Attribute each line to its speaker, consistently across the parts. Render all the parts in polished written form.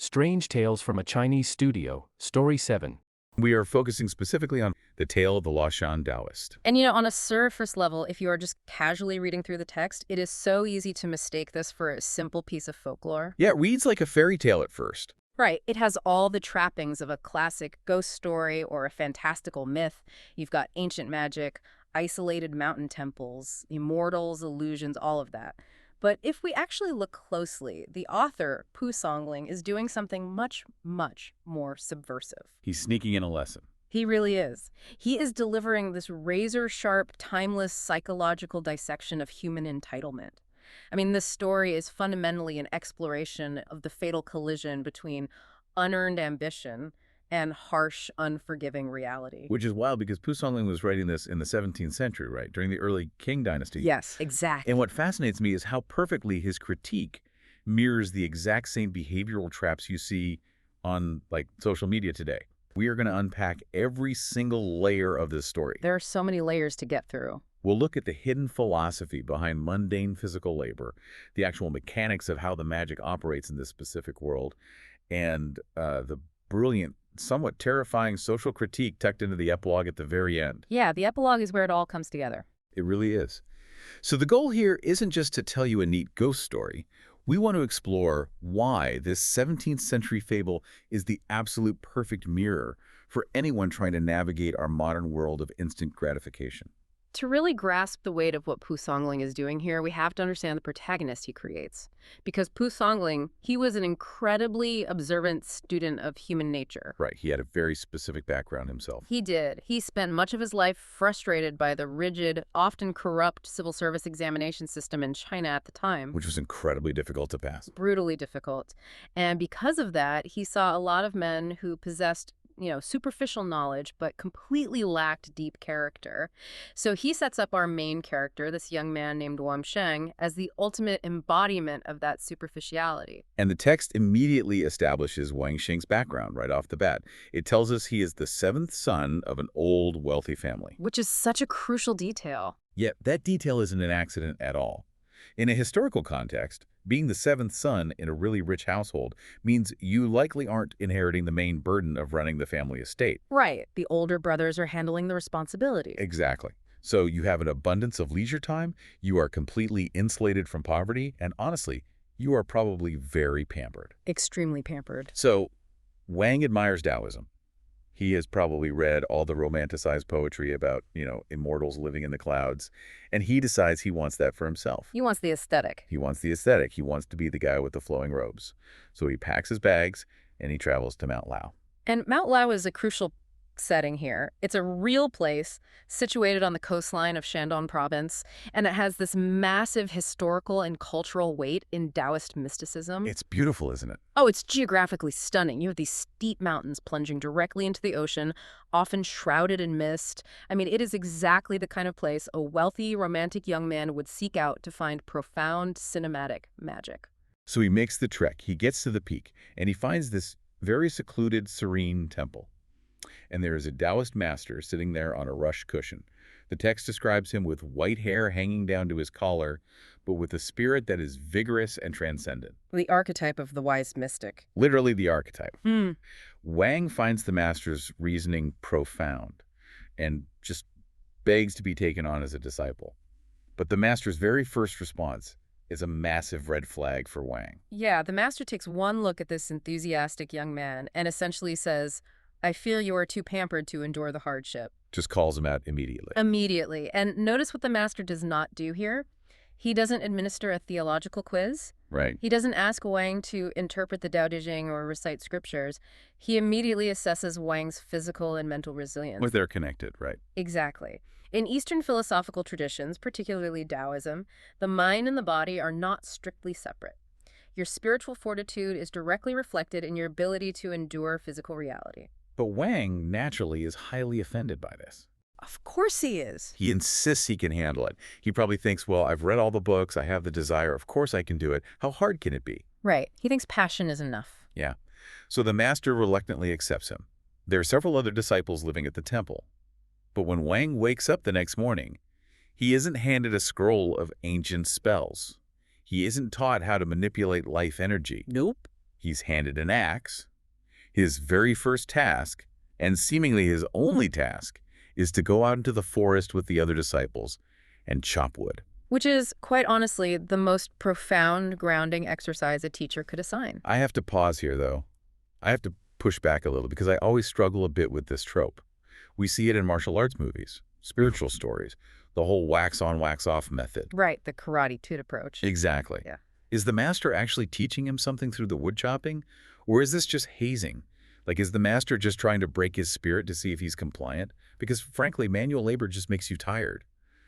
Speaker 1: Strange Tales from a Chinese Studio, Story 7.
Speaker 2: We are focusing specifically on the tale of the Lashan Taoist.
Speaker 3: And on a surface level, if you are just casually reading through the text, it is so easy to mistake this for a simple piece of folklore.
Speaker 2: Yeah, it reads like a fairy tale at first.
Speaker 3: Right. It has all the trappings of a classic ghost story or a fantastical myth. You've got ancient magic, isolated mountain temples, immortals, illusions, all of that. But if we actually look closely, the author, Pu Songling, is doing something much, much more subversive.
Speaker 2: He's sneaking in a lesson.
Speaker 3: He really is. He is delivering this razor-sharp, timeless psychological dissection of human entitlement. I mean, this story is fundamentally an exploration of the fatal collision between unearned ambition and harsh, unforgiving reality.
Speaker 2: Which is wild because Pu Songling was writing this in the 17th century, right? During the early Qing dynasty.
Speaker 3: Yes, exactly.
Speaker 2: And what fascinates me is how perfectly his critique mirrors the exact same behavioral traps you see on, social media today. We are going to unpack every single layer of this story.
Speaker 3: There are so many layers to get through.
Speaker 2: We'll look at the hidden philosophy behind mundane physical labor, the actual mechanics of how the magic operates in this specific world, and the brilliant, somewhat terrifying social critique tucked into the epilogue at the very end.
Speaker 3: Yeah, the epilogue is where it all comes together.
Speaker 2: It really is. So the goal here isn't just to tell you a neat ghost story. We want to explore why this 17th century fable is the absolute perfect mirror for anyone trying to navigate our modern world of instant gratification.
Speaker 3: To really grasp the weight of what Pu Songling is doing here, we have to understand the protagonist he creates. Because Pu Songling, he was an incredibly observant student of human nature.
Speaker 2: Right, he had a very specific background himself.
Speaker 3: He did. He spent much of his life frustrated by the rigid, often corrupt civil service examination system in China at the time.
Speaker 2: Which was incredibly difficult to pass.
Speaker 3: Brutally difficult. And because of that, he saw a lot of men who possessed superficial knowledge, but completely lacked deep character. So he sets up our main character, this young man named Wang Sheng, as the ultimate embodiment of that superficiality.
Speaker 2: And the text immediately establishes Wang Sheng's background right off the bat. It tells us he is the seventh son of an old, wealthy family.
Speaker 3: Which is such a crucial detail.
Speaker 2: Yet that detail isn't an accident at all. In a historical context, being the seventh son in a really rich household means you likely aren't inheriting the main burden of running the family estate.
Speaker 3: Right. The older brothers are handling the responsibilities.
Speaker 2: Exactly. So you have an abundance of leisure time, you are completely insulated from poverty, and honestly, you are probably very pampered.
Speaker 3: Extremely pampered.
Speaker 2: So Wang admires Taoism. He has probably read all the romanticized poetry about, immortals living in the clouds, and he decides he wants that for himself.
Speaker 3: He wants the aesthetic.
Speaker 2: He wants the aesthetic. He wants to be the guy with the flowing robes. So he packs his bags, and he travels to Mount Lao.
Speaker 3: And Mount Lao is a crucial setting here. It's a real place situated on the coastline of Shandong province, and it has this massive historical and cultural weight in Taoist mysticism.
Speaker 2: It's beautiful, isn't it?
Speaker 3: Oh, it's geographically stunning. You have these steep mountains plunging directly into the ocean, often shrouded in mist. I mean, it is exactly the kind of place a wealthy, romantic young man would seek out to find profound cinematic magic.
Speaker 2: So he makes the trek. He gets to the peak, and he finds this very secluded, serene temple. And there is a Taoist master sitting there on a rush cushion. The text describes him with white hair hanging down to his collar, but with a spirit that is vigorous and transcendent.
Speaker 3: The archetype of the wise mystic.
Speaker 2: Literally the archetype. Wang finds the master's reasoning profound and just begs to be taken on as a disciple. But the master's very first response is a massive red flag for Wang.
Speaker 3: Yeah, the master takes one look at this enthusiastic young man and essentially says, I feel you are too pampered to endure the hardship.
Speaker 2: Just calls him out immediately.
Speaker 3: Immediately. And notice what the master does not do here. He doesn't administer a theological quiz.
Speaker 2: Right.
Speaker 3: He doesn't ask Wang to interpret the Tao Te Ching or recite scriptures. He immediately assesses Wang's physical and mental resilience.
Speaker 2: Well, they're connected, right?
Speaker 3: Exactly. In Eastern philosophical traditions, particularly Taoism, the mind and the body are not strictly separate. Your spiritual fortitude is directly reflected in your ability to endure physical reality.
Speaker 2: But Wang naturally is highly offended by this.
Speaker 3: Of course he is.
Speaker 2: He insists he can handle it. He probably thinks, well, I've read all the books, I have the desire, of course I can do it. How hard can it be?
Speaker 3: Right. He thinks passion is enough.
Speaker 2: Yeah. So the master reluctantly accepts him. There are several other disciples living at the temple. But when Wang wakes up the next morning, he isn't handed a scroll of ancient spells. He isn't taught how to manipulate life energy.
Speaker 3: Nope.
Speaker 2: He's handed an axe. His very first task, and seemingly his only task, is to go out into the forest with the other disciples and chop wood.
Speaker 3: Which is, quite honestly, the most profound grounding exercise a teacher could assign.
Speaker 2: I have to pause here, though. I have to push back a little because I always struggle a bit with this trope. We see it in martial arts movies, spiritual stories, the whole wax-on, wax-off method.
Speaker 3: Right, the karate toot approach.
Speaker 2: Exactly.
Speaker 3: Yeah.
Speaker 2: Is the master actually teaching him something through the wood chopping? Or is this just hazing? Like, is the master just trying to break his spirit to see if he's compliant? Because, frankly, manual labor just makes you tired.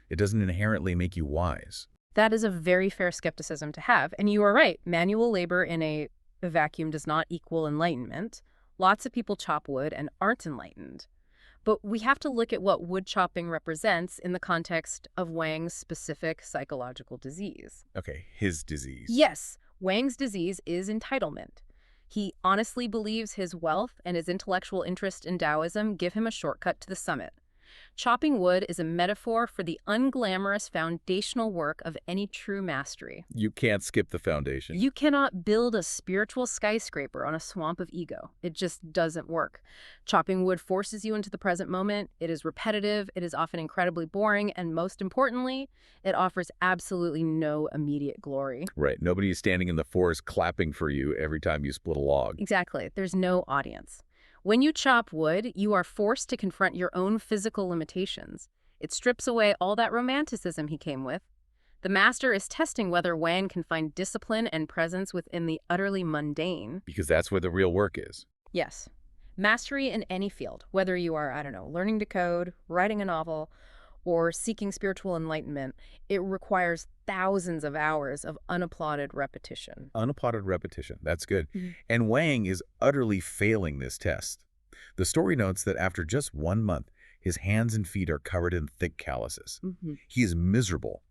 Speaker 2: It doesn't inherently make you wise.
Speaker 3: That is a very fair skepticism to have. And you are right, manual labor in a vacuum does not equal enlightenment. Lots of people chop wood and aren't enlightened. But we have to look at what wood chopping represents in the context of Wang's specific psychological disease.
Speaker 2: Okay, his disease.
Speaker 3: Yes, Wang's disease is entitlement. He honestly believes his wealth and his intellectual interest in Taoism give him a shortcut to the summit. Chopping wood is a metaphor for the unglamorous foundational work of any true mastery.
Speaker 2: You can't skip the foundation.
Speaker 3: You cannot build a spiritual skyscraper on a swamp of ego. It just doesn't work. Chopping wood forces you into the present moment. It is repetitive, it is often incredibly boring, and most importantly, it offers absolutely no immediate glory.
Speaker 2: Right. Nobody is standing in the forest clapping for you every time you split a log.
Speaker 3: Exactly. There's no audience. When you chop wood, you are forced to confront your own physical limitations. It strips away all that romanticism he came with. The master is testing whether Wang can find discipline and presence within the utterly mundane.
Speaker 2: Because that's where the real work is.
Speaker 3: Yes. Mastery in any field, whether you are, learning to code, writing a novel, or seeking spiritual enlightenment, it requires thousands of hours of unapplauded repetition.
Speaker 2: Unapplauded repetition. That's good.
Speaker 3: Mhm.
Speaker 2: And Wang is utterly failing this test. The story notes that after just 1 month, his hands and feet are covered in thick calluses. He is miserable.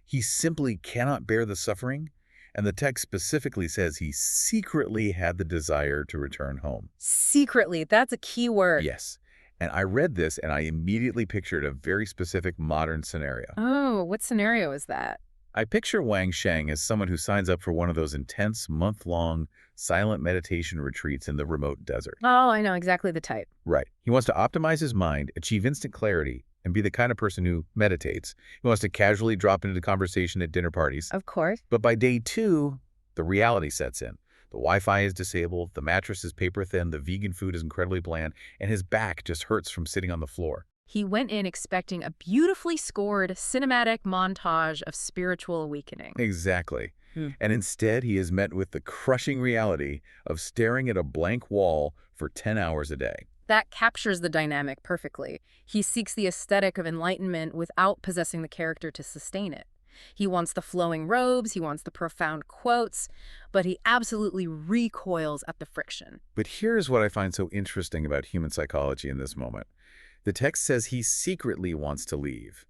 Speaker 2: He simply cannot bear the suffering, and the text specifically says he secretly had the desire to return home.
Speaker 3: Secretly, that's a key word.
Speaker 2: Yes. And I read this and I immediately pictured a very specific modern scenario.
Speaker 3: Oh, what scenario is that?
Speaker 2: I picture Wang Sheng as someone who signs up for one of those intense, month-long, silent meditation retreats in the remote desert.
Speaker 3: Oh, I know exactly the type.
Speaker 2: Right. He wants to optimize his mind, achieve instant clarity, and be the kind of person who meditates. He wants to casually drop into the conversation at dinner parties.
Speaker 3: Of course.
Speaker 2: But by day 2, the reality sets in. The Wi-Fi is disabled, the mattress is paper thin, the vegan food is incredibly bland, and his back just hurts from sitting on the floor.
Speaker 3: He went in expecting a beautifully scored cinematic montage of spiritual awakening.
Speaker 2: Exactly.
Speaker 3: Hmm.
Speaker 2: And instead, he is met with the crushing reality of staring at a blank wall for 10 hours a day.
Speaker 3: That captures the dynamic perfectly. He seeks the aesthetic of enlightenment without possessing the character to sustain it. He wants the flowing robes, he wants the profound quotes, but he absolutely recoils at the friction.
Speaker 2: But here's what I find so interesting about human psychology in this moment. The text says he secretly wants to leave.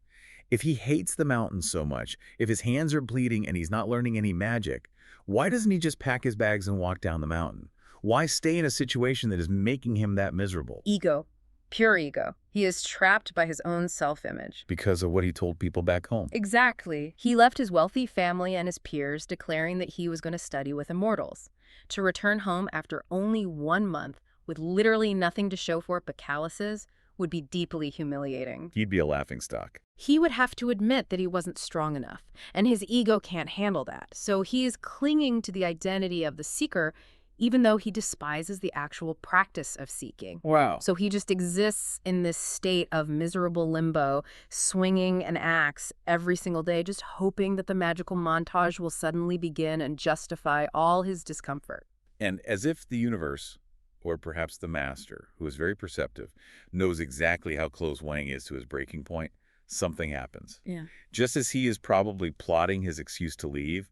Speaker 2: If he hates the mountain so much, if his hands are bleeding and he's not learning any magic, why doesn't he just pack his bags and walk down the mountain? Why stay in a situation that is making him that miserable?
Speaker 3: Ego. Pure ego. He is trapped by his own self-image.
Speaker 2: Because of what he told people back home.
Speaker 3: Exactly. He left his wealthy family and his peers, declaring that he was going to study with immortals. To return home after only 1 month, with literally nothing to show for it but calluses, would be deeply humiliating.
Speaker 2: He'd be a laughingstock.
Speaker 3: He would have to admit that he wasn't strong enough, and his ego can't handle that. So he is clinging to the identity of the seeker, even though he despises the actual practice of seeking.
Speaker 2: Wow.
Speaker 3: So he just exists in this state of miserable limbo, swinging an axe every single day, just hoping that the magical montage will suddenly begin and justify all his discomfort.
Speaker 2: And as if the universe, or perhaps the master, who is very perceptive, knows exactly how close Wang is to his breaking point, something happens.
Speaker 3: Yeah.
Speaker 2: Just as he is probably plotting his excuse to leave,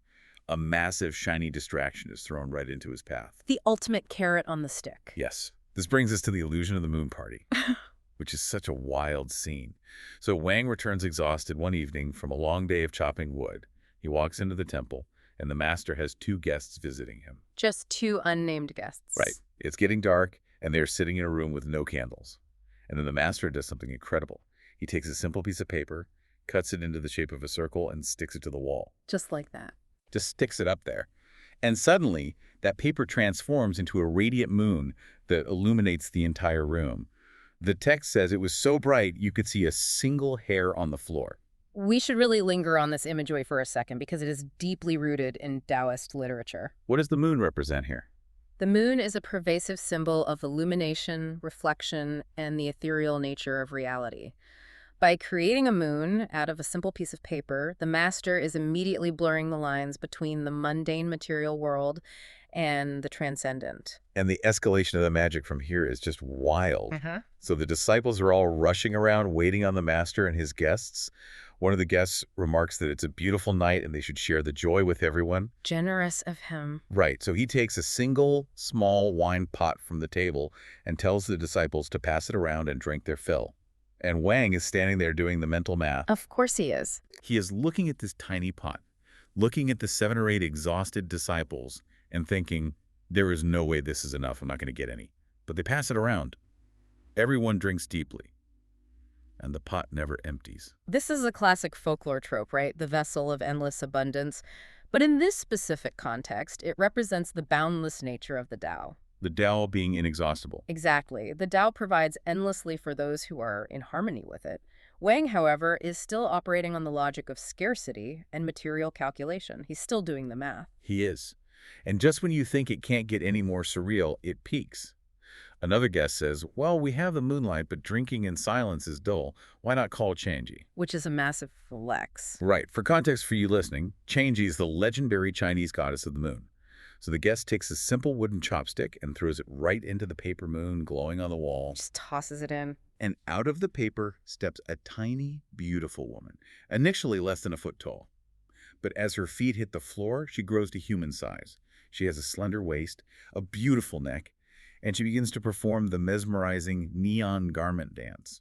Speaker 2: a massive, shiny distraction is thrown right into his path.
Speaker 3: The ultimate carrot on the stick.
Speaker 2: Yes. This brings us to the illusion of the moon party, which is such a wild scene. So Wang returns exhausted one evening from a long day of chopping wood. He walks into the temple, and the master has 2 guests visiting him.
Speaker 3: Just 2 unnamed guests.
Speaker 2: Right. It's getting dark, and they're sitting in a room with no candles. And then the master does something incredible. He takes a simple piece of paper, cuts it into the shape of a circle, and sticks it to the wall.
Speaker 3: Just like that.
Speaker 2: Just sticks it up there. And suddenly, that paper transforms into a radiant moon that illuminates the entire room. The text says it was so bright you could see a single hair on the floor.
Speaker 3: We should really linger on this imagery for a second because it is deeply rooted in Taoist literature.
Speaker 2: What does the moon represent here?
Speaker 3: The moon is a pervasive symbol of illumination, reflection, and the ethereal nature of reality. By creating a moon out of a simple piece of paper, the master is immediately blurring the lines between the mundane material world and the transcendent.
Speaker 2: And the escalation of the magic from here is just wild.
Speaker 3: Uh-huh.
Speaker 2: So the disciples are all rushing around waiting on the master and his guests. One of the guests remarks that it's a beautiful night and they should share the joy with everyone.
Speaker 3: Generous of him.
Speaker 2: Right, so he takes a single small wine pot from the table and tells the disciples to pass it around and drink their fill. And Wang is standing there doing the mental math.
Speaker 3: Of course he is.
Speaker 2: He is looking at this tiny pot, looking at the 7 or 8 exhausted disciples and thinking, there is no way this is enough, I'm not going to get any. But they pass it around. Everyone drinks deeply. And the pot never empties.
Speaker 3: This is a classic folklore trope, right? The vessel of endless abundance. But in this specific context, it represents the boundless nature of the Tao.
Speaker 2: The Tao being inexhaustible.
Speaker 3: Exactly. The Tao provides endlessly for those who are in harmony with it. Wang, however, is still operating on the logic of scarcity and material calculation. He's still doing the math.
Speaker 2: He is. And just when you think it can't get any more surreal, it peaks. Another guest says, well, we have the moonlight, but drinking in silence is dull. Why not call Changji?
Speaker 3: Which is a massive flex.
Speaker 2: Right. For context for you listening, Changji is the legendary Chinese goddess of the moon. So the guest takes a simple wooden chopstick and throws it right into the paper moon glowing on the wall.
Speaker 3: Just tosses it in.
Speaker 2: And out of the paper steps a tiny, beautiful woman, initially less than a foot tall. But as her feet hit the floor, she grows to human size. She has a slender waist, a beautiful neck, and she begins to perform the mesmerizing neon garment dance.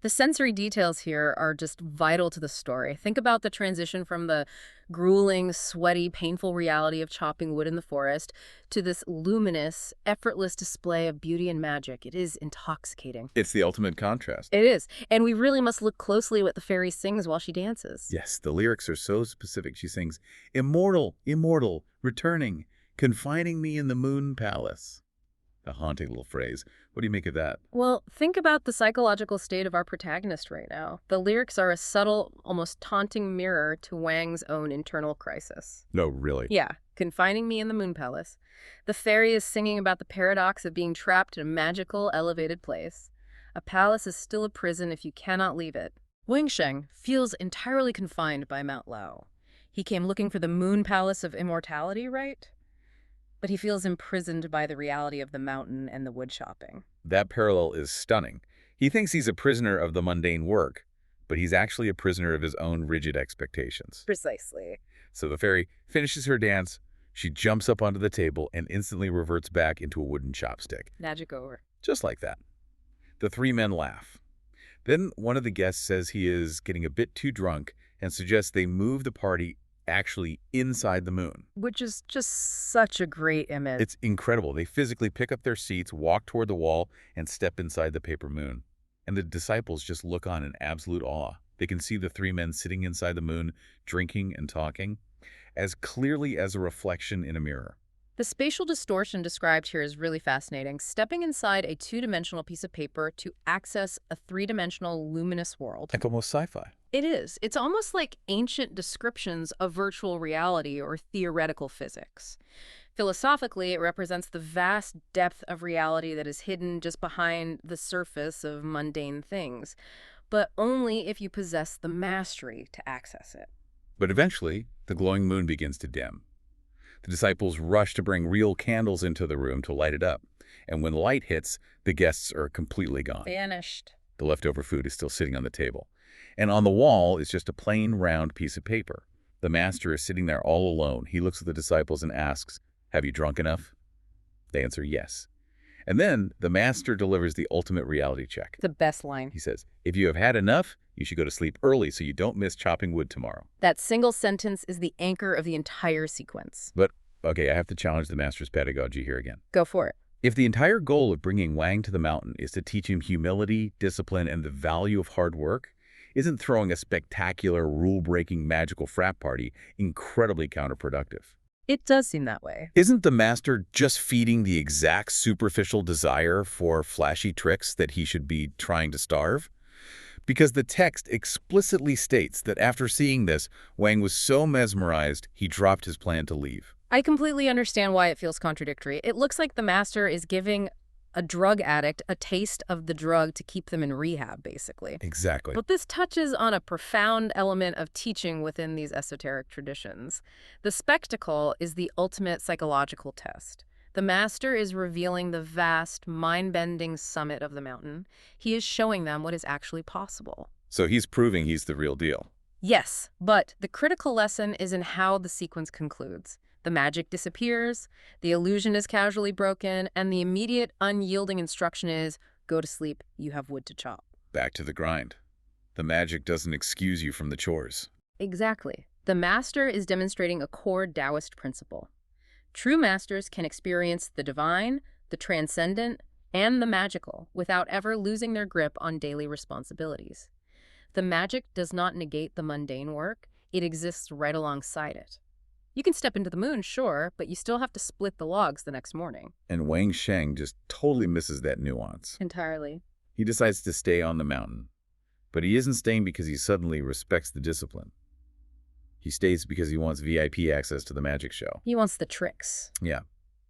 Speaker 3: The sensory details here are just vital to the story. Think about the transition from the grueling, sweaty, painful reality of chopping wood in the forest to this luminous, effortless display of beauty and magic. It is intoxicating.
Speaker 2: It's the ultimate contrast.
Speaker 3: It is. And we really must look closely at what the fairy sings while she dances.
Speaker 2: Yes, the lyrics are so specific. She sings, immortal, immortal, returning, confining me in the moon palace. A haunting little phrase. What do you make of that?
Speaker 3: Well, think about the psychological state of our protagonist right now. The lyrics are a subtle, almost taunting mirror to Wang's own internal crisis.
Speaker 2: No, really?
Speaker 3: Yeah, confining me in the moon palace. The fairy is singing about the paradox of being trapped in a magical, elevated place. A palace is still a prison if you cannot leave it. Wang Sheng feels entirely confined by Mount Lao. He came looking for the moon palace of immortality, right? But he feels imprisoned by the reality of the mountain and the wood chopping.
Speaker 2: That parallel is stunning. He thinks he's a prisoner of the mundane work, but he's actually a prisoner of his own rigid expectations.
Speaker 3: Precisely.
Speaker 2: So the fairy finishes her dance, she jumps up onto the table and instantly reverts back into a wooden chopstick.
Speaker 3: Magic over.
Speaker 2: Just like that. The 3 men laugh. Then one of the guests says he is getting a bit too drunk and suggests they move the party actually inside the moon.
Speaker 3: Which is just such a great image.
Speaker 2: It's incredible. They physically pick up their seats, walk toward the wall, and step inside the paper moon. And the disciples just look on in absolute awe. They can see the 3 men sitting inside the moon, drinking and talking, as clearly as a reflection in a mirror.
Speaker 3: The spatial distortion described here is really fascinating. Stepping inside a 2-dimensional piece of paper to access a 3-dimensional luminous world.
Speaker 2: Like almost sci-fi.
Speaker 3: It is. It's almost like ancient descriptions of virtual reality or theoretical physics. Philosophically, it represents the vast depth of reality that is hidden just behind the surface of mundane things, but only if you possess the mastery to access it.
Speaker 2: But eventually, the glowing moon begins to dim. The disciples rush to bring real candles into the room to light it up. And when light hits, the guests are completely gone.
Speaker 3: Vanished.
Speaker 2: The leftover food is still sitting on the table. And on the wall is just a plain, round piece of paper. The master is sitting there all alone. He looks at the disciples and asks, "Have you drunk enough?" They answer yes. And then the master delivers the ultimate reality check.
Speaker 3: The best line.
Speaker 2: He says, "If you have had enough, you should go to sleep early so you don't miss chopping wood tomorrow."
Speaker 3: That single sentence is the anchor of the entire sequence.
Speaker 2: But, okay, I have to challenge the master's pedagogy here again.
Speaker 3: Go for it.
Speaker 2: If the entire goal of bringing Wang to the mountain is to teach him humility, discipline, and the value of hard work, isn't throwing a spectacular, rule-breaking magical frat party incredibly counterproductive?
Speaker 3: It does seem that way.
Speaker 2: Isn't the master just feeding the exact superficial desire for flashy tricks that he should be trying to starve? Because the text explicitly states that after seeing this, Wang was so mesmerized, he dropped his plan to leave.
Speaker 3: I completely understand why it feels contradictory. It looks like the master is giving a drug addict a taste of the drug to keep them in rehab, basically.
Speaker 2: Exactly.
Speaker 3: But this touches on a profound element of teaching within these esoteric traditions. The spectacle is the ultimate psychological test. The master is revealing the vast, mind-bending summit of the mountain. He is showing them what is actually possible.
Speaker 2: So he's proving he's the real deal.
Speaker 3: Yes, but the critical lesson is in how the sequence concludes. The magic disappears, the illusion is casually broken, and the immediate, unyielding instruction is, go to sleep, you have wood to chop.
Speaker 2: Back to the grind. The magic doesn't excuse you from the chores.
Speaker 3: Exactly. The master is demonstrating a core Taoist principle. True masters can experience the divine, the transcendent, and the magical without ever losing their grip on daily responsibilities. The magic does not negate the mundane work, it exists right alongside it. You can step into the moon, sure, but you still have to split the logs the next morning.
Speaker 2: And Wang Sheng just totally misses that nuance.
Speaker 3: Entirely.
Speaker 2: He decides to stay on the mountain. But he isn't staying because he suddenly respects the discipline. He stays because he wants VIP access to the magic show.
Speaker 3: He wants the tricks.
Speaker 2: Yeah.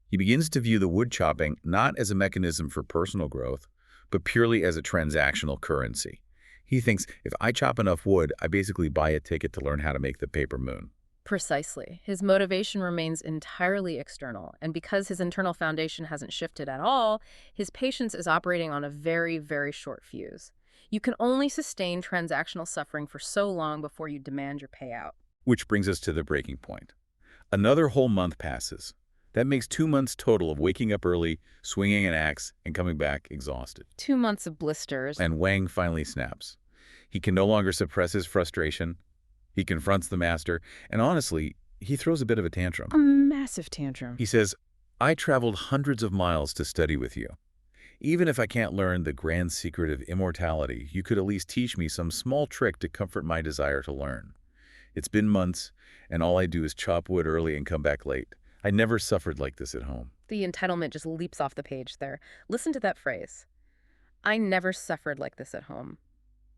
Speaker 2: He begins to view the wood chopping not as a mechanism for personal growth, but purely as a transactional currency. He thinks, if I chop enough wood, I basically buy a ticket to learn how to make the paper moon.
Speaker 3: Precisely. His motivation remains entirely external, and because his internal foundation hasn't shifted at all, his patience is operating on a very, very short fuse. You can only sustain transactional suffering for so long before you demand your payout.
Speaker 2: Which brings us to the breaking point. Another whole month passes. That makes 2 months total of waking up early, swinging an axe, and coming back exhausted.
Speaker 3: 2 months of blisters.
Speaker 2: And Wang finally snaps. He can no longer suppress his frustration. He confronts the master, and honestly, he throws a bit of a tantrum.
Speaker 3: A massive tantrum.
Speaker 2: He says, I traveled hundreds of miles to study with you. Even if I can't learn the grand secret of immortality, you could at least teach me some small trick to comfort my desire to learn. It's been months, and all I do is chop wood early and come back late. I never suffered like this at home.
Speaker 3: The entitlement just leaps off the page there. Listen to that phrase. I never suffered like this at home.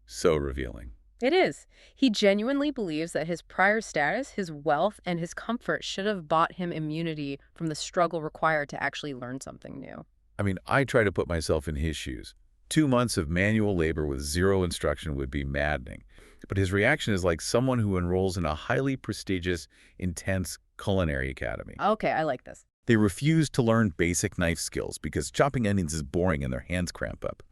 Speaker 2: So revealing.
Speaker 3: It is. He genuinely believes that his prior status, his wealth, and his comfort should have bought him immunity from the struggle required to actually learn something new.
Speaker 2: I mean, I try to put myself in his shoes. 2 months of manual labor with zero instruction would be maddening. But his reaction is like someone who enrolls in a highly prestigious, intense culinary academy.
Speaker 3: Okay, I like this.
Speaker 2: They refuse to learn basic knife skills because chopping onions is boring and their hands cramp up.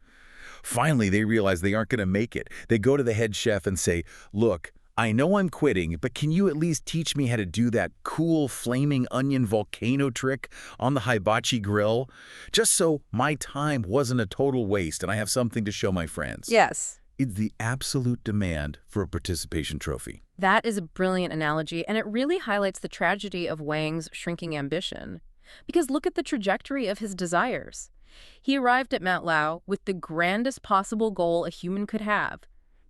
Speaker 2: Finally, they realize they aren't going to make it. They go to the head chef and say, look, I know I'm quitting, but can you at least teach me how to do that cool flaming onion volcano trick on the hibachi grill? Just so my time wasn't a total waste and I have something to show my friends.
Speaker 3: Yes.
Speaker 2: It's the absolute demand for a participation trophy.
Speaker 3: That is a brilliant analogy, and it really highlights the tragedy of Wang's shrinking ambition. Because look at the trajectory of his desires. He arrived at Mount Lao with the grandest possible goal a human could have,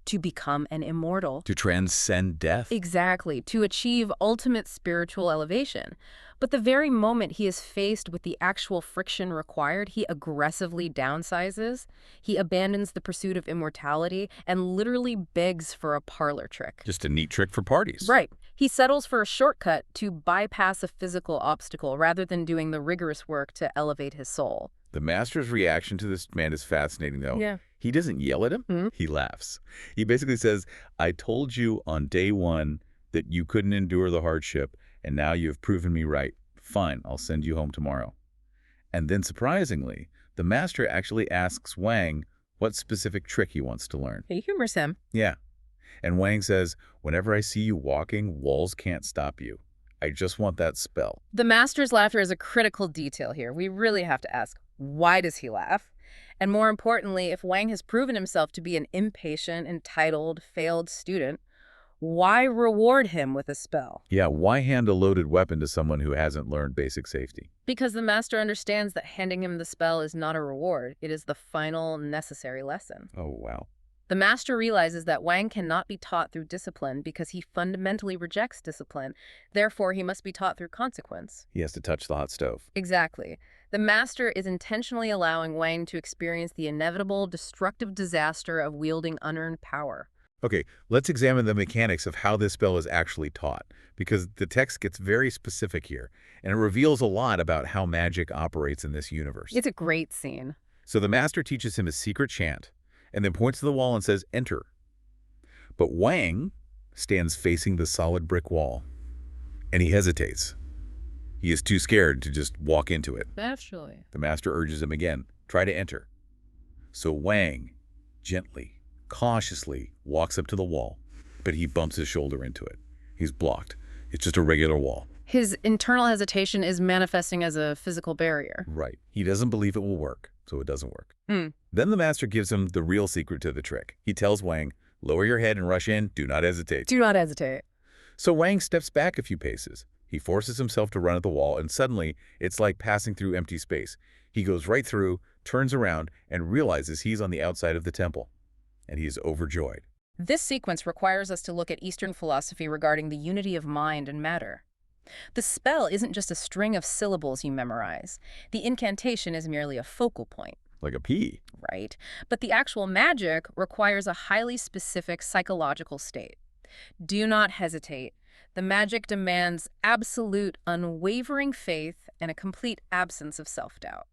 Speaker 3: to become an immortal.
Speaker 2: To transcend death.
Speaker 3: Exactly, to achieve ultimate spiritual elevation. But the very moment he is faced with the actual friction required, he aggressively downsizes, he abandons the pursuit of immortality, and literally begs for a parlor trick.
Speaker 2: Just a neat trick for parties.
Speaker 3: Right. He settles for a shortcut to bypass a physical obstacle rather than doing the rigorous work to elevate his soul.
Speaker 2: The master's reaction to this man is fascinating, though.
Speaker 3: Yeah.
Speaker 2: He doesn't yell at him.
Speaker 3: Mm-hmm.
Speaker 2: He laughs. He basically says, I told you on day one that you couldn't endure the hardship, and now you have proven me right. Fine, I'll send you home tomorrow. And then, surprisingly, the master actually asks Wang what specific trick he wants to learn.
Speaker 3: He humors him.
Speaker 2: Yeah. And Wang says, whenever I see you walking, walls can't stop you. I just want that spell.
Speaker 3: The master's laughter is a critical detail here. We really have to ask, why does he laugh? And more importantly, if Wang has proven himself to be an impatient, entitled, failed student, why reward him with a spell?
Speaker 2: Yeah, why hand a loaded weapon to someone who hasn't learned basic safety?
Speaker 3: Because the master understands that handing him the spell is not a reward. It is the final necessary lesson.
Speaker 2: Oh, wow.
Speaker 3: The master realizes that Wang cannot be taught through discipline because he fundamentally rejects discipline. Therefore, he must be taught through consequence.
Speaker 2: He has to touch the hot stove.
Speaker 3: Exactly. The master is intentionally allowing Wang to experience the inevitable destructive disaster of wielding unearned power.
Speaker 2: Okay, let's examine the mechanics of how this spell is actually taught, because the text gets very specific here, and it reveals a lot about how magic operates in this universe.
Speaker 3: It's a great scene.
Speaker 2: So the master teaches him a secret chant, and then points to the wall and says, "Enter." But Wang stands facing the solid brick wall, and he hesitates. He is too scared to just walk into it.
Speaker 3: Naturally.
Speaker 2: The master urges him again, "Try to enter." So Wang gently, cautiously walks up to the wall, but he bumps his shoulder into it. He's blocked. It's just a regular wall.
Speaker 3: His internal hesitation is manifesting as a physical barrier.
Speaker 2: Right. He doesn't believe it will work, so it doesn't work.
Speaker 3: Hmm.
Speaker 2: Then the master gives him the real secret to the trick. He tells Wang, "Lower your head and rush in. Do not hesitate."
Speaker 3: Do not hesitate.
Speaker 2: So Wang steps back a few paces. He forces himself to run at the wall, and suddenly, it's like passing through empty space. He goes right through, turns around, and realizes he's on the outside of the temple. And he is overjoyed.
Speaker 3: This sequence requires us to look at Eastern philosophy regarding the unity of mind and matter. The spell isn't just a string of syllables you memorize. The incantation is merely a focal point.
Speaker 2: Like a pea.
Speaker 3: Right? But the actual magic requires a highly specific psychological state. Do not hesitate. The magic demands absolute, unwavering faith and a complete absence of self-doubt.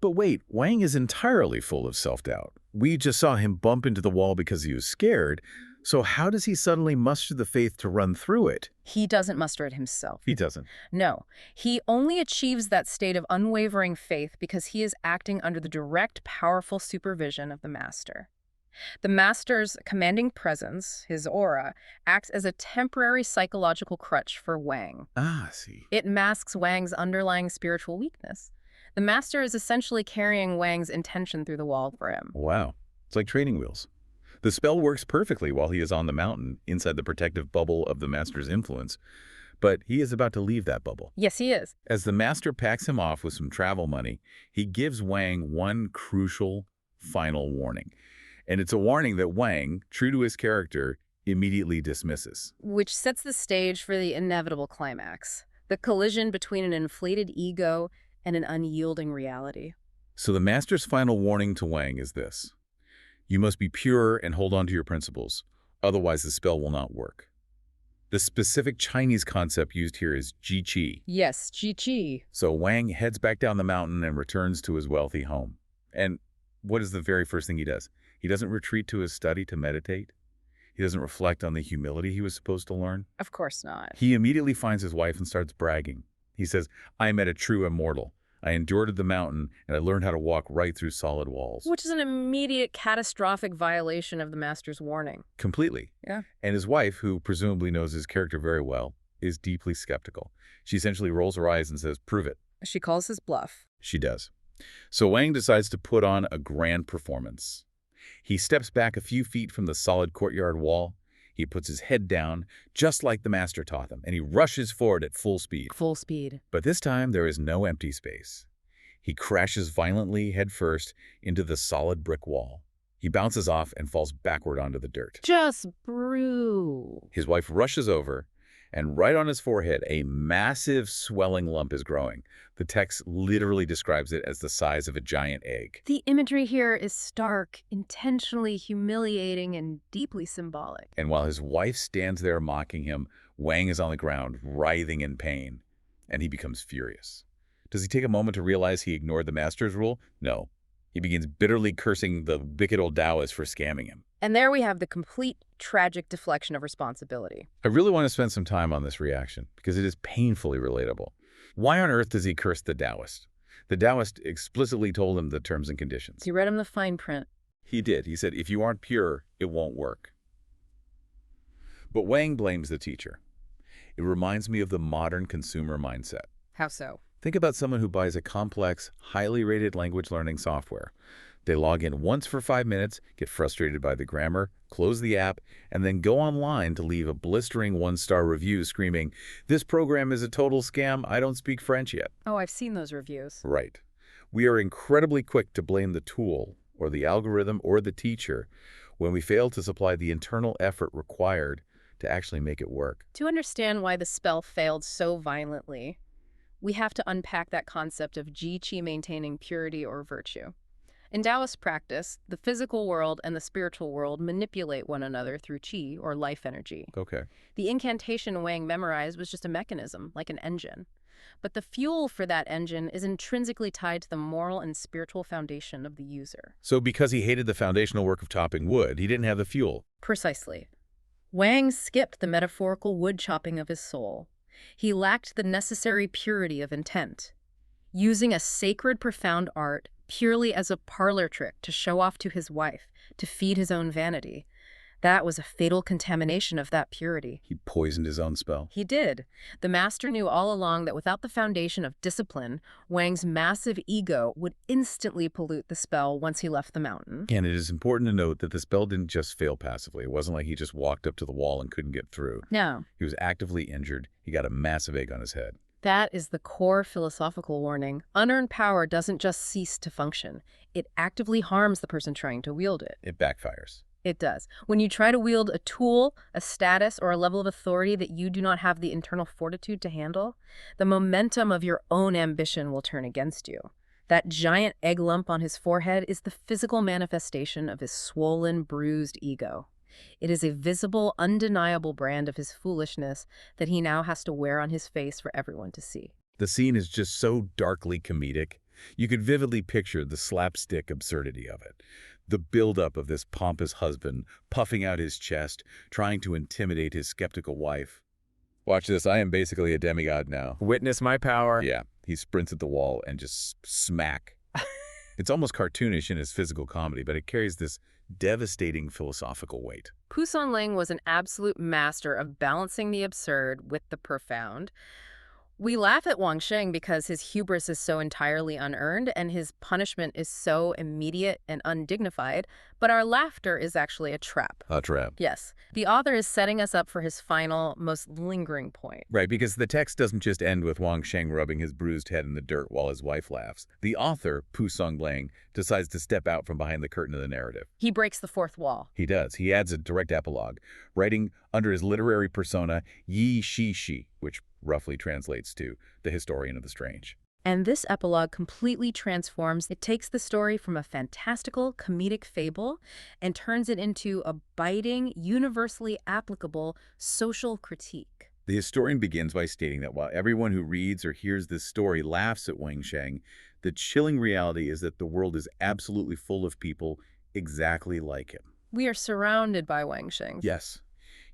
Speaker 2: But wait, Wang is entirely full of self-doubt. We just saw him bump into the wall because he was scared. So how does he suddenly muster the faith to run through it?
Speaker 3: He doesn't muster it himself.
Speaker 2: He doesn't.
Speaker 3: No, he only achieves that state of unwavering faith because he is acting under the direct, powerful supervision of the master. The master's commanding presence, his aura, acts as a temporary psychological crutch for Wang.
Speaker 2: Ah, I see.
Speaker 3: It masks Wang's underlying spiritual weakness. The master is essentially carrying Wang's intention through the wall for him.
Speaker 2: Wow. It's like training wheels. The spell works perfectly while he is on the mountain, inside the protective bubble of the master's influence. But he is about to leave that bubble.
Speaker 3: Yes, he is.
Speaker 2: As the master packs him off with some travel money, he gives Wang one crucial final warning. And it's a warning that Wang, true to his character, immediately dismisses.
Speaker 3: Which sets the stage for the inevitable climax. The collision between an inflated ego and an unyielding reality.
Speaker 2: So the master's final warning to Wang is this: you must be pure and hold on to your principles, otherwise the spell will not work. The specific Chinese concept used here is ji qi.
Speaker 3: Yes, Chi-Chi.
Speaker 2: So Wang heads back down the mountain and returns to his wealthy home. And what is the very first thing he does? He doesn't retreat to his study to meditate. He doesn't reflect on the humility he was supposed to learn.
Speaker 3: Of course not.
Speaker 2: He immediately finds his wife and starts bragging. He says, "I met a true immortal. I endured the mountain, and I learned how to walk right through solid walls."
Speaker 3: Which is an immediate catastrophic violation of the master's warning.
Speaker 2: Completely.
Speaker 3: Yeah.
Speaker 2: And his wife, who presumably knows his character very well, is deeply skeptical. She essentially rolls her eyes and says, "Prove it."
Speaker 3: She calls his bluff.
Speaker 2: She does. So Wang decides to put on a grand performance. He steps back a few feet from the solid courtyard wall. He puts his head down, just like the master taught him, and he rushes forward at full speed.
Speaker 3: Full speed.
Speaker 2: But this time, there is no empty space. He crashes violently headfirst into the solid brick wall. He bounces off and falls backward onto the dirt.
Speaker 3: Just brew.
Speaker 2: His wife rushes over, and right on his forehead, a massive swelling lump is growing. The text literally describes it as the size of a giant egg.
Speaker 3: The imagery here is stark, intentionally humiliating, and deeply symbolic.
Speaker 2: And while his wife stands there mocking him, Wang is on the ground, writhing in pain, and he becomes furious. Does he take a moment to realize he ignored the master's rule? No. He begins bitterly cursing the wicked old Taoist for scamming him.
Speaker 3: And there we have the complete tragic deflection of responsibility.
Speaker 2: I really want to spend some time on this reaction because it is painfully relatable. Why on earth does he curse the Taoist? The Taoist explicitly told him the terms and conditions.
Speaker 3: He read him the fine print.
Speaker 2: He did. He said, if you aren't pure, it won't work. But Wang blames the teacher. It reminds me of the modern consumer mindset.
Speaker 3: How so?
Speaker 2: Think about someone who buys a complex, highly rated language learning software. They log in once for 5 minutes, get frustrated by the grammar, close the app, and then go online to leave a blistering 1-star review screaming, "This program is a total scam. I don't speak French yet."
Speaker 3: Oh, I've seen those reviews.
Speaker 2: Right. We are incredibly quick to blame the tool or the algorithm or the teacher when we fail to supply the internal effort required to actually make it work.
Speaker 3: To understand why the spell failed so violently, we have to unpack that concept of ji-qi maintaining purity or virtue. In Taoist practice, the physical world and the spiritual world manipulate one another through qi, or life energy.
Speaker 2: Okay.
Speaker 3: The incantation Wang memorized was just a mechanism, like an engine. But the fuel for that engine is intrinsically tied to the moral and spiritual foundation of the user.
Speaker 2: So because he hated the foundational work of chopping wood, he didn't have the fuel.
Speaker 3: Precisely. Wang skipped the metaphorical wood chopping of his soul. He lacked the necessary purity of intent. Using a sacred, profound art purely as a parlor trick to show off to his wife, to feed his own vanity, that was a fatal contamination of that purity.
Speaker 2: He poisoned his own spell.
Speaker 3: He did. The master knew all along that without the foundation of discipline, Wang's massive ego would instantly pollute the spell once he left the mountain.
Speaker 2: And it is important to note that the spell didn't just fail passively. It wasn't like he just walked up to the wall and couldn't get through.
Speaker 3: No.
Speaker 2: He was actively injured. He got a massive egg on his head.
Speaker 3: That is the core philosophical warning. Unearned power doesn't just cease to function. It actively harms the person trying to wield it.
Speaker 2: It backfires.
Speaker 3: It does. When you try to wield a tool, a status, or a level of authority that you do not have the internal fortitude to handle, the momentum of your own ambition will turn against you. That giant egg lump on his forehead is the physical manifestation of his swollen, bruised ego. It is a visible, undeniable brand of his foolishness that he now has to wear on his face for everyone to see.
Speaker 2: The scene is just so darkly comedic. You could vividly picture the slapstick absurdity of it. The buildup of this pompous husband, puffing out his chest, trying to intimidate his skeptical wife. Watch this, I am basically a demigod now.
Speaker 1: Witness my power.
Speaker 2: Yeah, he sprints at the wall and just smack. It's almost cartoonish in his physical comedy, but it carries this devastating philosophical weight.
Speaker 3: Pu Sonling was an absolute master of balancing the absurd with the profound. We laugh at Wang Sheng because his hubris is so entirely unearned and his punishment is so immediate and undignified, but our laughter is actually a trap.
Speaker 2: A trap.
Speaker 3: Yes. The author is setting us up for his final, most lingering point.
Speaker 2: Right, because the text doesn't just end with Wang Sheng rubbing his bruised head in the dirt while his wife laughs. The author, Pu Songblang, decides to step out from behind the curtain of the narrative.
Speaker 3: He breaks the fourth wall.
Speaker 2: He does. He adds a direct epilogue, writing under his literary persona Yi Shi Shi, which roughly translates to the historian of the strange.
Speaker 3: And this epilogue completely transforms. It takes the story from a fantastical, comedic fable and turns it into a biting, universally applicable social critique.
Speaker 2: The historian begins by stating that while everyone who reads or hears this story laughs at Wang Sheng, the chilling reality is that the world is absolutely full of people exactly like him.
Speaker 3: We are surrounded by Wang Sheng.
Speaker 2: Yes.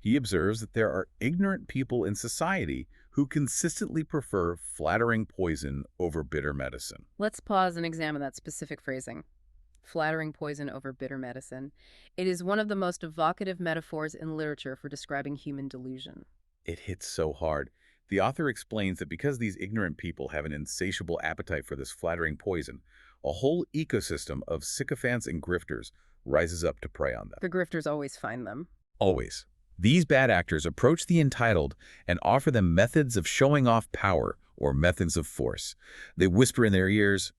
Speaker 2: He observes that there are ignorant people in society who consistently prefer flattering poison over bitter medicine.
Speaker 3: Let's pause and examine that specific phrasing. Flattering poison over bitter medicine. It is one of the most evocative metaphors in literature for describing human delusion.
Speaker 2: It hits so hard. The author explains that because these ignorant people have an insatiable appetite for this flattering poison, a whole ecosystem of sycophants and grifters rises up to prey on them.
Speaker 3: The grifters always find them.
Speaker 2: Always. These bad actors approach the entitled and offer them methods of showing off power or methods of force. They whisper in their ears,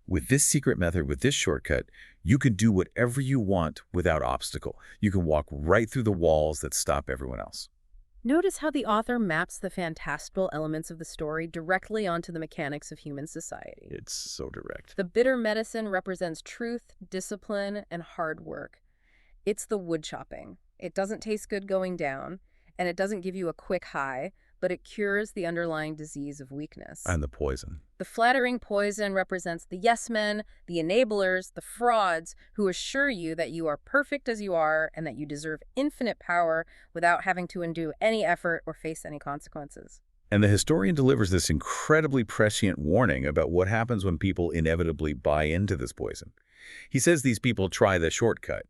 Speaker 2: "With this secret method, with this shortcut, you can do whatever you want without obstacle. You can walk right through the walls that stop everyone else."
Speaker 3: Notice how the author maps the fantastical elements of the story directly onto the mechanics of human society.
Speaker 2: It's so direct.
Speaker 3: The bitter medicine represents truth, discipline, and hard work. It's the wood chopping. It doesn't taste good going down, and it doesn't give you a quick high, but it cures the underlying disease of weakness.
Speaker 2: And the poison.
Speaker 3: The flattering poison represents the yes men, the enablers, the frauds who assure you that you are perfect as you are and that you deserve infinite power without having to undo any effort or face any consequences.
Speaker 2: And the historian delivers this incredibly prescient warning about what happens when people inevitably buy into this poison. He says these people try the shortcut.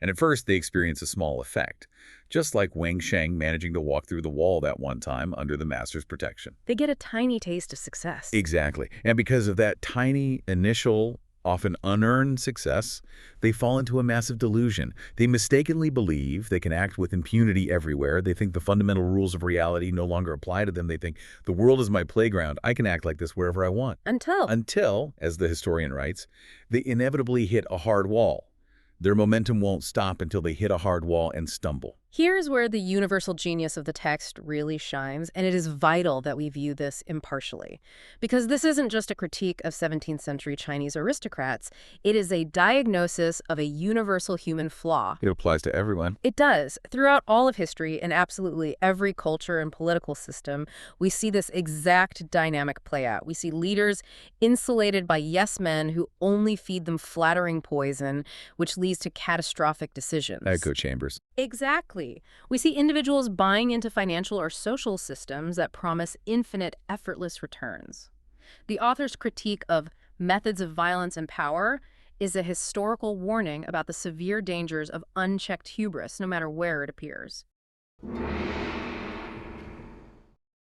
Speaker 2: And at first, they experience a small effect, just like Wang Sheng managing to walk through the wall that one time under the master's protection.
Speaker 3: They get a tiny taste of success.
Speaker 2: Exactly. And because of that tiny, initial, often unearned success, they fall into a massive delusion. They mistakenly believe they can act with impunity everywhere. They think the fundamental rules of reality no longer apply to them. They think, the world is my playground. I can act like this wherever I want.
Speaker 3: Until,
Speaker 2: as the historian writes, they inevitably hit a hard wall. Their momentum won't stop until they hit a hard wall and stumble.
Speaker 3: Here's where the universal genius of the text really shines, and it is vital that we view this impartially. Because this isn't just a critique of 17th century Chinese aristocrats, it is a diagnosis of a universal human flaw.
Speaker 2: It applies to everyone.
Speaker 3: It does. Throughout all of history, in absolutely every culture and political system, we see this exact dynamic play out. We see leaders insulated by yes men who only feed them flattering poison, which leads to catastrophic decisions.
Speaker 2: Echo chambers.
Speaker 3: Exactly. We see individuals buying into financial or social systems that promise infinite, effortless returns. The author's critique of methods of violence and power is a historical warning about the severe dangers of unchecked hubris, no matter where it appears.